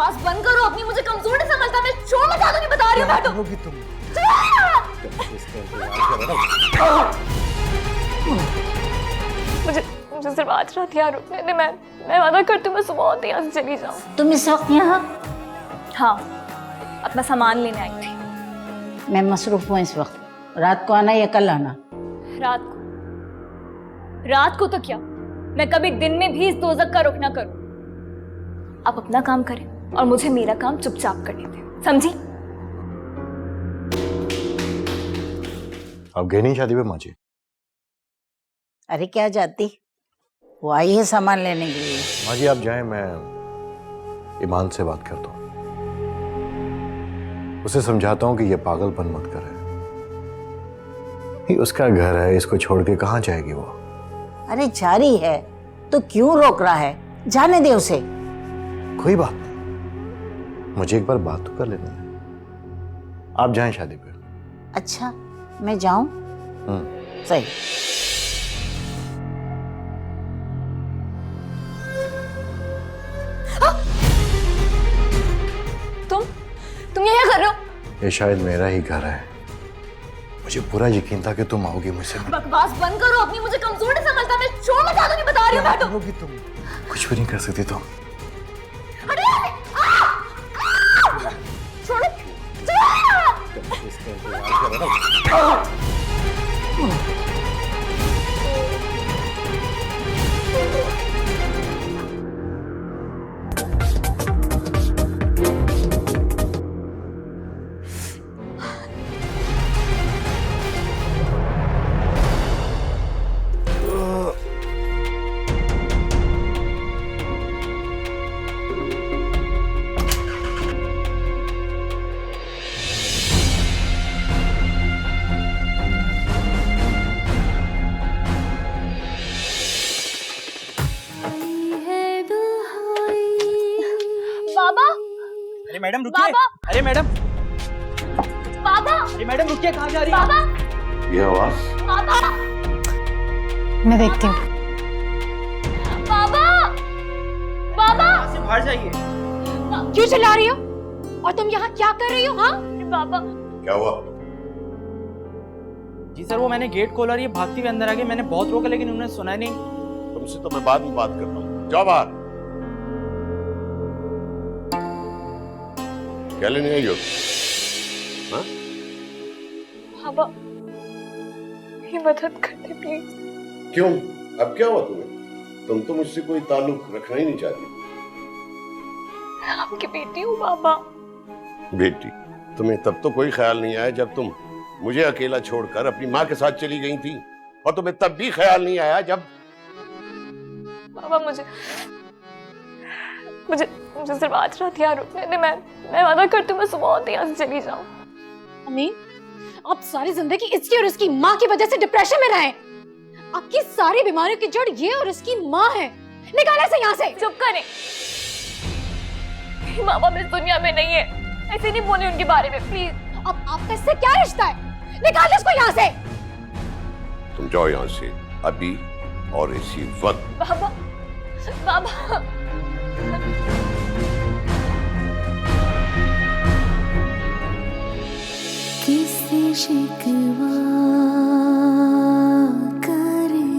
बकवास बंद करो, अपनी मुझे कमजोर नहीं समझता, मैं छोड़ना चाहता नहीं, बता रही हूँ बैठो। करोगी तुम? मुझे मुझे सिर्फ आज रात यहाँ रुकने दे, मैं वादा करती हूँ मैं सुबह होते यहाँ से चली जाऊँ। तुम इस वक्त यहाँ? हाँ, अपना सामान लेने आई थी। मैं मसरूफ हूँ इस वक्त, रात को आना या कल आना? रात को तो क्या, मैं कभी दिन में भी इस दोजक का रुख ना करूं। आप अपना काम करें और मुझे मेरा काम चुपचाप करने दें, समझी? आप गए नहीं शादी पे माँ जी? अरे क्या जाती, वो आई है सामान लेने के लिए। माँ जी आप जाएं, मैं ईमान से बात करता हूँ, उसे समझाता हूँ कि ये पागलपन मत करे। ये उसका घर है, इसको छोड़ के कहाँ जाएगी वो? अरे जारी है तो क्यों रोक रहा है, जाने दे उसे। कोई बात नहीं, मुझे एक बार बात तो कर लेने दें। आप जाएं शादी पे। अच्छा मैं जाऊं? सही। तुम ये क्या कर रहे हो? ये शायद मेरा ही घर है, मुझे पूरा यकीन था कि तुम आओगी मुझसे। बकवास बंद करो, अपनी मुझे कमजोर नहीं समझता, मैं छोड़ना चाहता नहीं, बता रही हूँ बैठो। करोगी तुम? कुछ भी नहीं कर सकती तुम। छोड़ो, बाबा। अरे मैडम रुकिए। बाबा। अरे मैडम, बाबा। अरे मैडम रुकिए, कहाँ जा रही हैं? बाबा। ये आवाज? बाबा। मैं देखती हूँ। बाबा। बाबा। यहाँ से बाहर जाइए। क्यों चिल्ला रही हो? और तुम यहाँ क्या कर रही हो? हाँ बाबा। क्या हुआ? जी सर, वो मैंने गेट खोला और ये भागती हुई अंदर आ गई। मैंने बहुत रोका लेकिन उन्होंने सुना नहीं। तुमसे तो मैं बाद में बात करता हूँ, जाओ बाहर। क्या लेने आई हो? हाँ? बाबा, मेरी मदद कर दे प्लीज। क्यों? अब क्या हुआ तुम्हें? तुम तो मुझसे कोई ताल्लुक रखना ही नहीं चाहती। मैं आपकी बेटी हूँ बाबा। बेटी? तुम्हें तब तो कोई ख्याल नहीं आया जब तुम मुझे अकेला छोड़कर अपनी माँ के साथ चली गई थी, और तुम्हें तब भी ख्याल नहीं आया जब बाबा मुझे मुझे मुझे सिर्फ आज रात यहाँ रुकने दे, मैं वादा करती हूँ मैं सुबह होते यहाँ से चली जाऊँ। अम्मी, आप सारी जिंदगी इसकी और इसकी माँ की वजह से डिप्रेशन में रहे। आपकी सारी बीमारियों की जड़ ये और इसकी माँ है। निकाले से यहाँ से। चुप करें, मेरी माँ बाप इस दुनिया में नहीं है, ऐसे नहीं बोले उनके बारे में प्लीज। अब आपका इससे क्या रिश्ता है? निकाल इसको यहाँ से। तुम जाओ यहाँ से अभी और इसी वक्त। बाबा, बाबा। किससे शिकवा करे,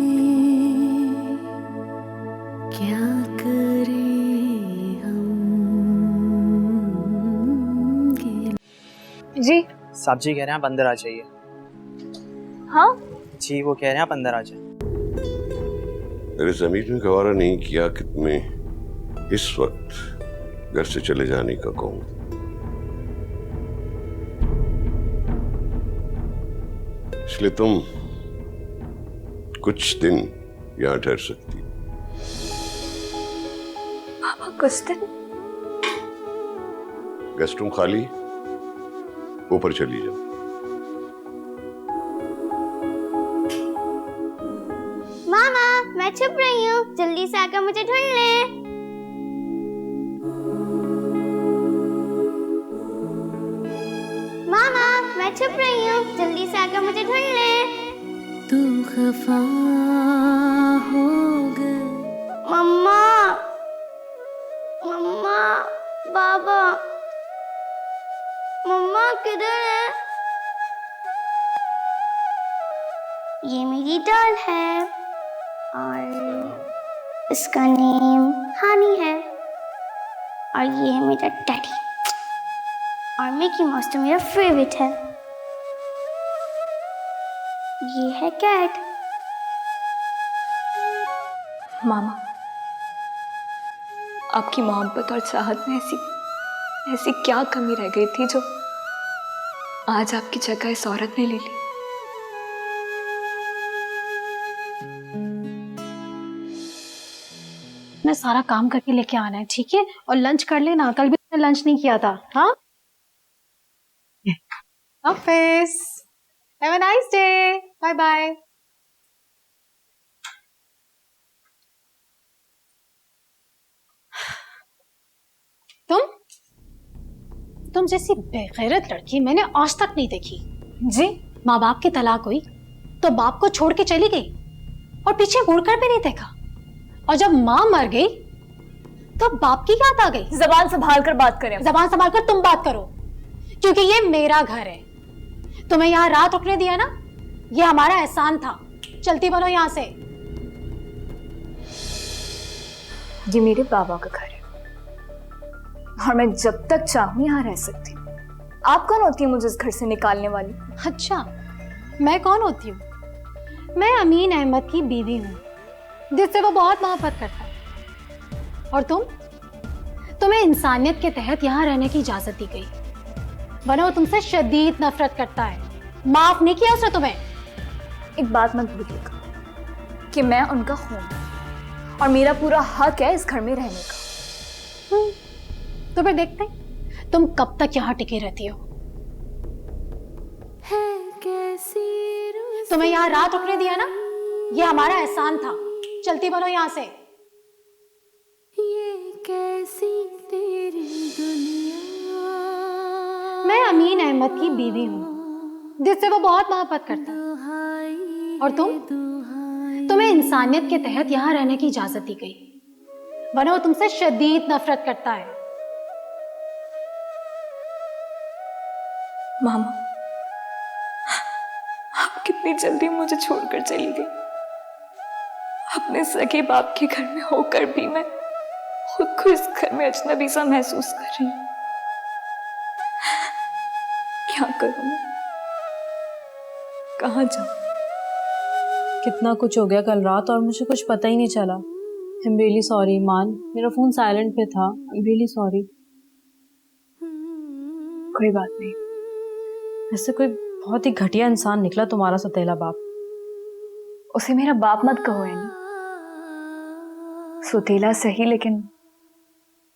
क्या करे हम। जी साहब जी कह रहे हैं आप अंदर आ जाइए। हाँ जी वो कह रहे हैं आप अंदर आ जाइए। मेरे ज़मीर ने गवारा नहीं किया कि तुम्हें इस वक्त घर से चले जाने का कहूं। इसलिए तुम कुछ दिन यहां ठहर सकती। बाबा कुछ दिन? गेस्ट रूम खाली, ऊपर चली जाओ। मामा, मैं छुप रही हूँ, जल्दी से आकर मुझे ढूंढ ले। मामा, मैं छुप रही हूँ, जल्दी से आकर मुझे ढूंढ ले। तू खफा हो गए। मम्मा, मम्मा, बाबा, मम्मा किधर है? ये मेरी डॉल है और इसका नेम हानी है और ये है मेरा डैडी और मिकी माउस तो मेरा फेवरेट है। ये है कैट। मामा, आपकी मोहब्बत और चाहत में ऐसी क्या कमी रह गई थी जो आज आपकी जगह इस औरत ने ले ली? मैं सारा काम करके लेके आना है, ठीक है? और लंच कर लेना, कल भी तुमने लंच नहीं किया था। हाँ, office, have a nice day, bye bye. तुम जैसी बेगैरत लड़की मैंने आज तक नहीं देखी। जी, माँ बाप की तलाक हुई तो बाप को छोड़ के चली गई और पीछे मुड़कर भी नहीं देखा, और जब माँ मर गई तो बाप की याद आ गई। जबान संभाल कर बात करें। जबान संभाल कर तुम बात करो, क्योंकि ये मेरा घर है। तुम्हें यहाँ रात रुकने दिया ना, ये हमारा एहसान था। चलती बनो यहाँ से। ये मेरे बाबा का घर है और मैं जब तक चाहूं यहाँ रह सकती हूँ। आप कौन होती है मुझे इस घर से निकालने वाली? अच्छा, मैं कौन होती हूँ? मैं अमीन अहमद की बीवी हूँ, जिससे वो बहुत मोहब्बत करता है। और तुम्हें इंसानियत के तहत यहाँ रहने की इजाजत दी गई, वरना वो तुमसे शदीद नफरत करता है। माफ नहीं किया उसने तुम्हें। एक बात मत भूलिएगा कि मैं उनका खून हूं और मेरा पूरा हक है इस घर में रहने का। तो फिर देखते हैं तुम कब तक यहाँ टिके रहती हो। तुम्हें यहाँ रात रुकने दिया ना, ये हमारा एहसान था। चलती बनो यहाँ से। ये कैसी तेरी दुनिया। मैं अमीन अहमद की बीवी हूँ, जिससे वो बहुत मोहब्बत करता है। और तुम्हें इंसानियत के तहत यहाँ रहने की इजाजत दी गई, वरना वो तुमसे शदीद नफरत करता है। मामा, आप कितनी जल्दी मुझे छोड़कर चली गई। अपने सगे बाप के घर में होकर भी मैं खुद को इस घर में अजनबी सा महसूस कर रही हूँ। क्या करूं मैं? कहाँ जाऊं? कितना कुछ हो गया कल रात और मुझे कुछ पता ही नहीं चला। I'm really sorry मान, मेरा फोन साइलेंट पे था। I'm really sorry। कोई बात नहीं। ऐसे कोई बहुत ही घटिया इंसान निकला तुम्हारा सौतेला बाप। उसे मेरा बाप मत कहो यानी। सौतेला सही, लेकिन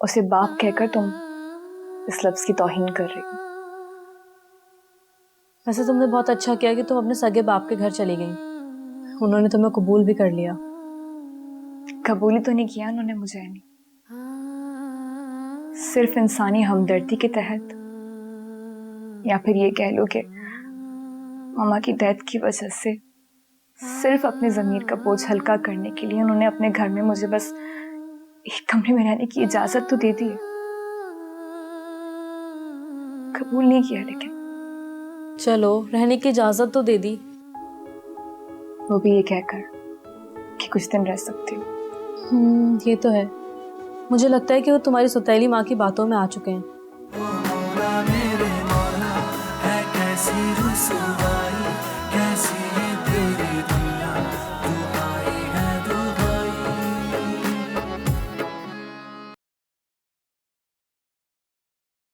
उसे बाप कहकर तुम इस लफ्ज की तौहीन कर रही हो। वैसे तुमने बहुत अच्छा किया कि तुम अपने सगे बाप के घर चली गई। उन्होंने तुम्हें कबूल भी कर लिया। कबूल ही तो नहीं किया उन्होंने मुझे यानी, सिर्फ इंसानी हमदर्दी के तहत, या फिर ये कह लो कि मामा की डेथ की वजह से सिर्फ अपने ज़मीर का बोझ हल्का करने के लिए उन्होंने अपने घर में मुझे बस एक कमरे में रहने की इजाजत तो दे दी है, कबूल नहीं किया। लेकिन चलो, रहने की इजाजत तो दे दी, वो भी ये कहकर कि कुछ दिन रह सकती हूँ। ये तो है। मुझे लगता है कि वो तुम्हारी सौतेली माँ की बातों में आ चुके हैं।